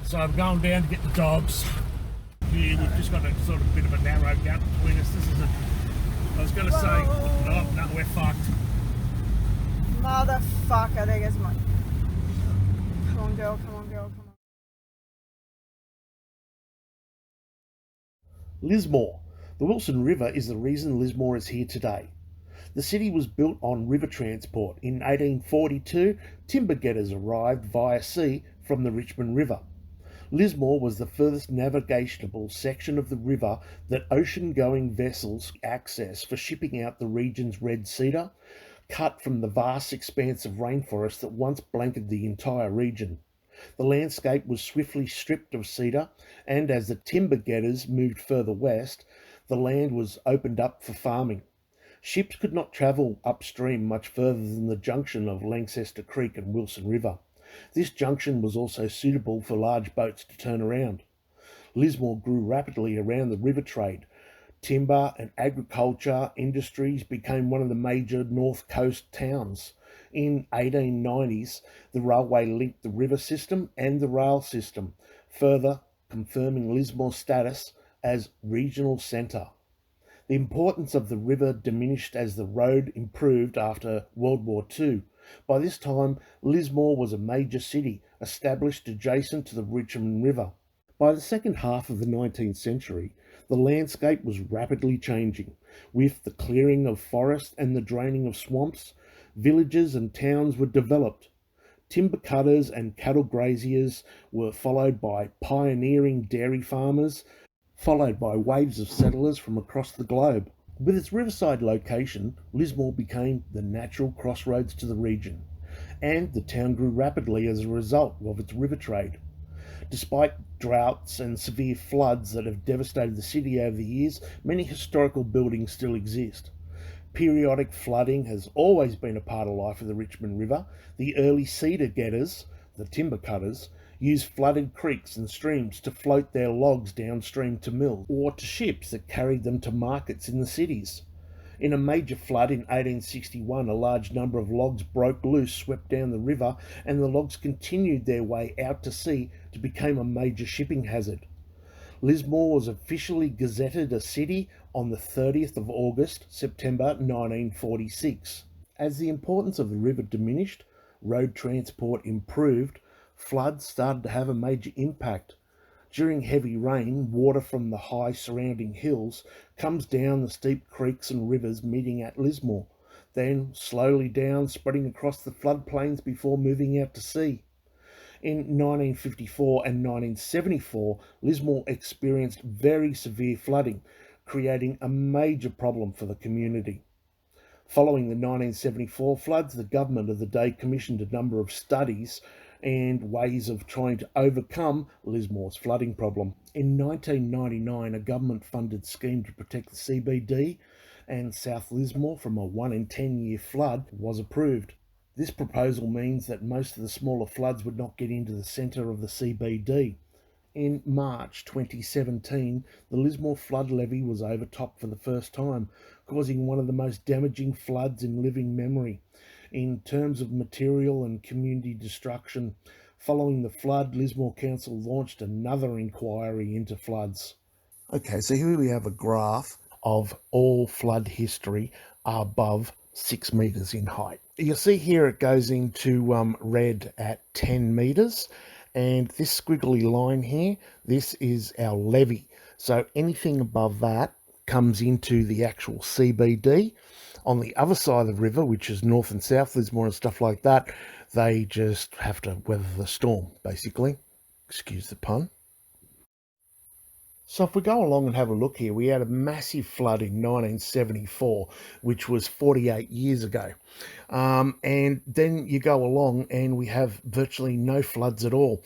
So I'm going down to get the dogs. Here we've just got a sort of bit of a narrow gap between us. This is a, I was going to say, oh no, we're fucked. Motherfucker, there goes my... Come on girl, come on girl, come on. Lismore. The Wilson River is the reason Lismore is here today. The city was built on river transport. In 1842, timber getters arrived via sea from the Richmond River. Lismore was the furthest navigatable section of the river that ocean-going vessels access for shipping out the region's red cedar, cut from the vast expanse of rainforest that once blanketed the entire region. The landscape was swiftly stripped of cedar, and as the timber getters moved further west, the land was opened up for farming. Ships could not travel upstream much further than the junction of Lancaster Creek and Wilson River. This junction was also suitable for large boats to turn around. Lismore grew rapidly around the river trade. Timber and agriculture industries became one of the major north coast towns. In 1890s, the railway linked the river system and the rail system, further confirming Lismore's status as regional centre. The importance of the river diminished as the road improved after World War II. By this time, Lismore was a major city, established adjacent to the Richmond River. By the second half of the 19th century, the landscape was rapidly changing. With the clearing of forest and the draining of swamps, villages and towns were developed. Timber cutters and cattle graziers were followed by pioneering dairy farmers, followed by waves of settlers from across the globe. With its riverside location, Lismore became the natural crossroads to the region, and the town grew rapidly as a result of its river trade. Despite droughts and severe floods that have devastated the city over the years, many historical buildings still exist. Periodic flooding has always been a part of life of the Richmond River. The early cedar getters, the timber cutters, used flooded creeks and streams to float their logs downstream to mills or to ships that carried them to markets in the cities. In a major flood in 1861, a large number of logs broke loose, swept down the river, and the logs continued their way out to sea to become a major shipping hazard. Lismore was officially gazetted a city on the 30th of August, September 1946. As the importance of the river diminished, road transport improved, floods started to have a major impact. During heavy rain, water from the high surrounding hills comes down the steep creeks and rivers meeting at Lismore, then slowly down, spreading across the floodplains before moving out to sea. In 1954 and 1974, Lismore experienced very severe flooding, creating a major problem for the community. Following the 1974 floods, the government of the day commissioned a number of studies and ways of trying to overcome Lismore's flooding problem. In 1999, a government-funded scheme to protect the CBD and South Lismore from a 1 in 10 year flood was approved. This proposal means that most of the smaller floods would not get into the centre of the CBD. In March 2017, the Lismore flood levee was overtopped for the first time, causing one of the most damaging floods in living memory. In terms of material and community destruction, following the flood, Lismore Council launched another inquiry into floods. Okay, so here we have a graph of all flood history above 6 metres in height. You'll see here it goes into red at 10 metres, and this squiggly line here, this is our levee. So anything above that comes into the actual CBD. On the other side of the river, which is north and south Lismore and stuff like that, they just have to weather the storm, basically. Excuse the pun. So if we go along and have a look here, we had a massive flood in 1974, which was 48 years ago. And then you go along and we have virtually no floods at all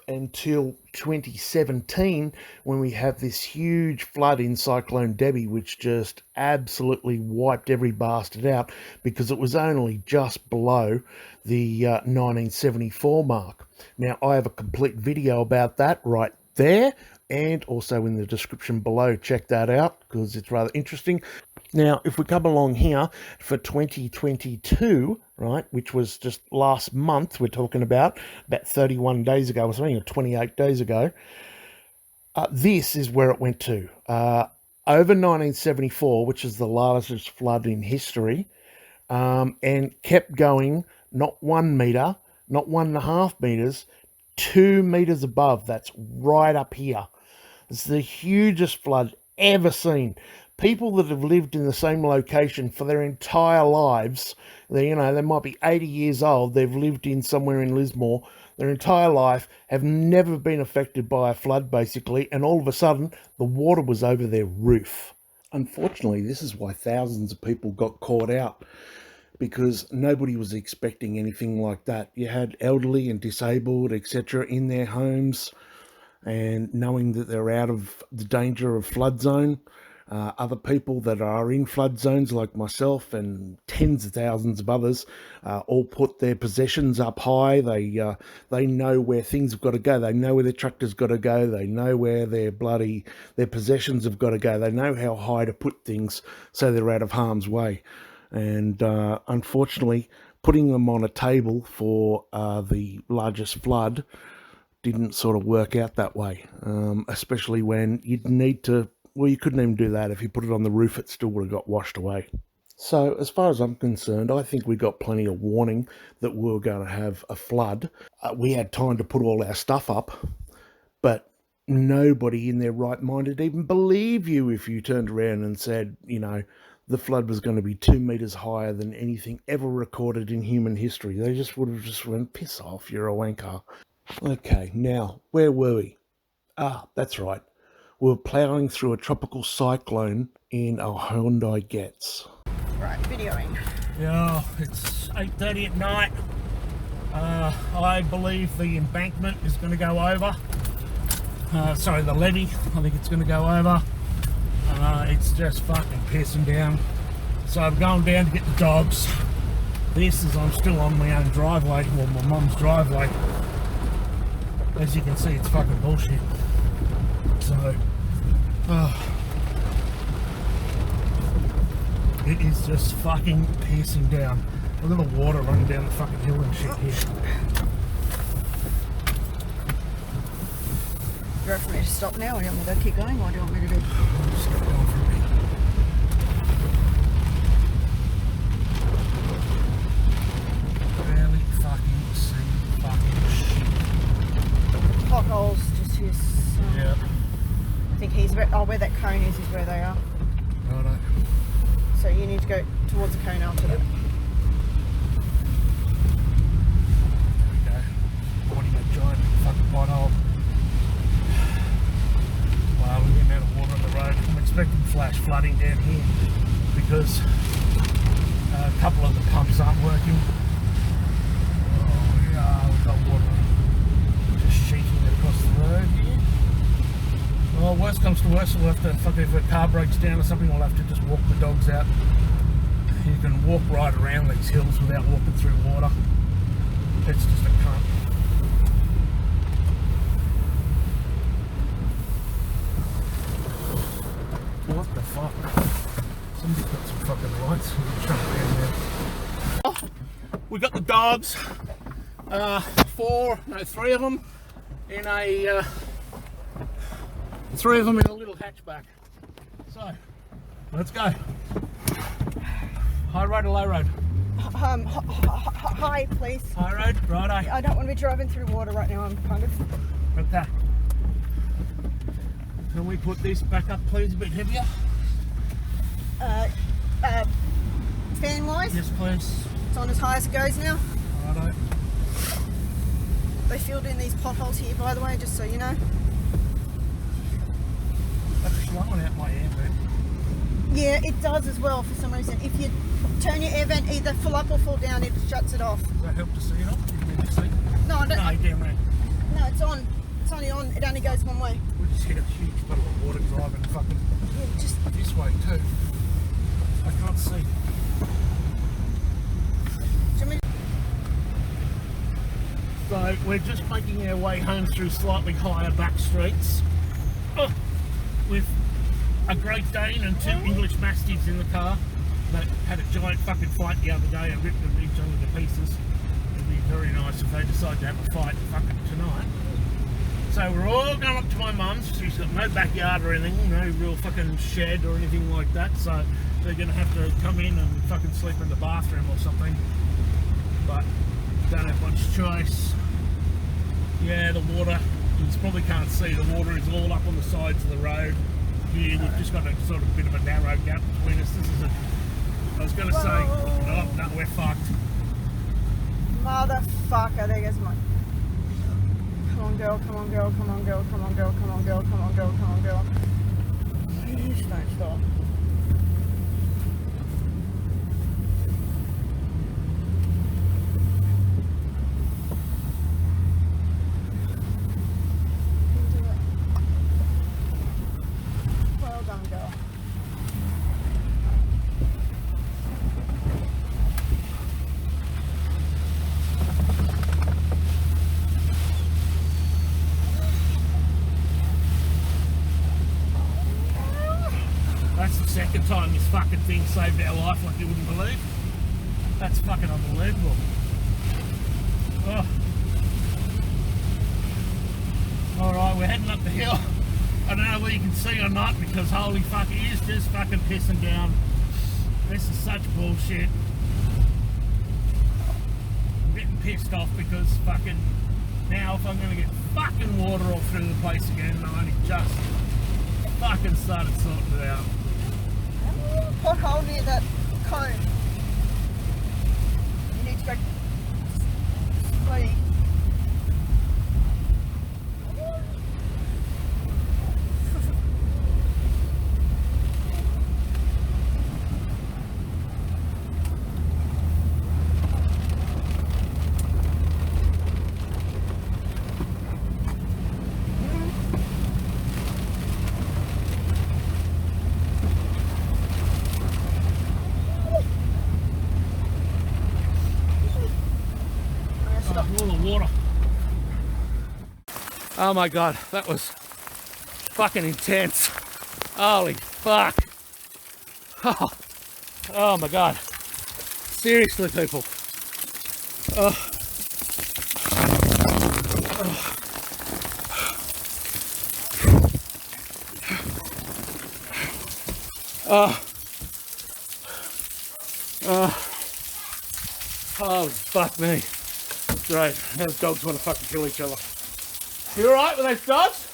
until 2017, when we have this huge flood in Cyclone Debbie, which just absolutely wiped every bastard out because it was only just below the 1974 mark. Now, I have a complete video about that right there, and also in the description below. Check that out because it's rather interesting. Now, if we come along here for 2022, right, which was just last month, we're talking about 31 days ago or something, or 28 days ago, this is where it went to. Over 1974, which is the largest flood in history, and kept going, not 1 metre, not 1.5 metres, 2 metres above. That's right up here. It's the hugest flood ever seen. People that have lived in the same location for their entire lives, they might be 80 years old, they've lived in somewhere in Lismore their entire life, have never been affected by a flood basically, and all of a sudden the water was over their roof. Unfortunately, this is why thousands of people got caught out, because nobody was expecting anything like that. You had elderly and disabled, etc., in their homes, and knowing that they're out of the danger of flood zone. Other people that are in flood zones like myself and tens of thousands of others all put their possessions up high. They know where things have got to go. They know where their tractor's got to go. They know where their possessions have got to go. They know how high to put things so they're out of harm's way. And unfortunately, putting them on a table for the largest flood didn't sort of work out that way, especially when you'd need to. Well, you couldn't even do that. If you put it on the roof, it still would have got washed away. So as far as I'm concerned, I think we got plenty of warning that we were going to have a flood. We had time to put all our stuff up, but nobody in their right mind would even believe you if you turned around and said, the flood was going to be 2 metres higher than anything ever recorded in human history. They just would have just went, piss off, you're a wanker. Okay, now, where were we? That's right. We're ploughing through a tropical cyclone in our Hyundai Getz. Right, videoing. Yeah, it's 8:30 at night. I believe the embankment is going to go over. Sorry, the levee. I think it's going to go over. It's just fucking pissing down. So I'm going down to get the dogs. I'm still on my own driveway, or my mum's driveway. As you can see, it's fucking bullshit. So, it is just fucking pissing down. Look at the water running down the fucking hill and shit here. Do you want me to stop now, or do you want me to keep going, or do you want me to do? Just keep going for a bit. Barely fucking see fucking shit. Potholes, just his. Yeah. I think where that cone is where they are. Righto. So you need to go towards the cone after that. There we go. Pointing a giant fucking pothole. Wow, we're getting out of water on the road. I'm expecting flash flooding down here because a couple of the pumps aren't working. Oh yeah, we've got water just sheeting across the road here. Well, worst comes to worst, we'll have to, if a car breaks down or something, we'll have to just walk the dogs out. You can walk right around these hills without walking through water. It's just a cunt. What the fuck? Somebody's got some fucking lights. Oh, we got the dogs. 3 of them in a... 3 of them in a little hatchback. So, let's go. High road or low road? High, please. High road, righto. I don't want to be driving through water right now. I'm kind of. Okay. Can we put this back up, please, a bit heavier? Fan wise? Yes, please. It's on as high as it goes now. Righto. They filled in these potholes here, by the way, just so you know. That's blowing out my air vent. Yeah, it does as well for some reason. If you turn your air vent either full up or full down, it shuts it off. Does that help to see it off? You can see? No, I don't. No, damn right. No, it's on. It's only on. It only goes one way. We just hit a huge puddle of water driving fucking Yeah, just. this way too. I can't see. Do you want me So we're just making our way home through slightly higher back streets. Oh, with a Great Dane and 2 English Mastiffs in the car that had a giant fucking fight the other day and ripped them each other to pieces. It'd be very nice if they decide to have a fight fucking tonight. So we're all going up to my mum's. She's got no backyard or anything, no real fucking shed or anything like that. So they're going to have to come in and fucking sleep in the bathroom or something. But don't have much choice. Yeah, the water, you probably can't see, the water is all up on the sides of the road. Here we've just got a sort of bit of a narrow gap between us. This is a, I was going to say, oh no, we're fucked. Motherfucker, there goes my... Come on girl, come on girl, come on girl, come on girl, come on girl, come on girl, come on girl. Please don't stop. Well done girl. That's the second time this fucking thing saved our life like you wouldn't believe. That's fucking unbelievable. Oh. Alright, we're heading up the hill. I don't know whether you can see or not because holy fuck, it is just fucking pissing down. This is such bullshit. I'm getting pissed off because fucking now if I'm gonna get fucking water all through the place again, I only just fucking started sorting it out. Pothole near that cone. You need to go sleep. All the water. Oh my god, that was fucking intense. Holy fuck. Oh my god. Seriously, people. Oh, fuck me. That's great. Those dogs want to fucking kill each other. You alright with those dogs?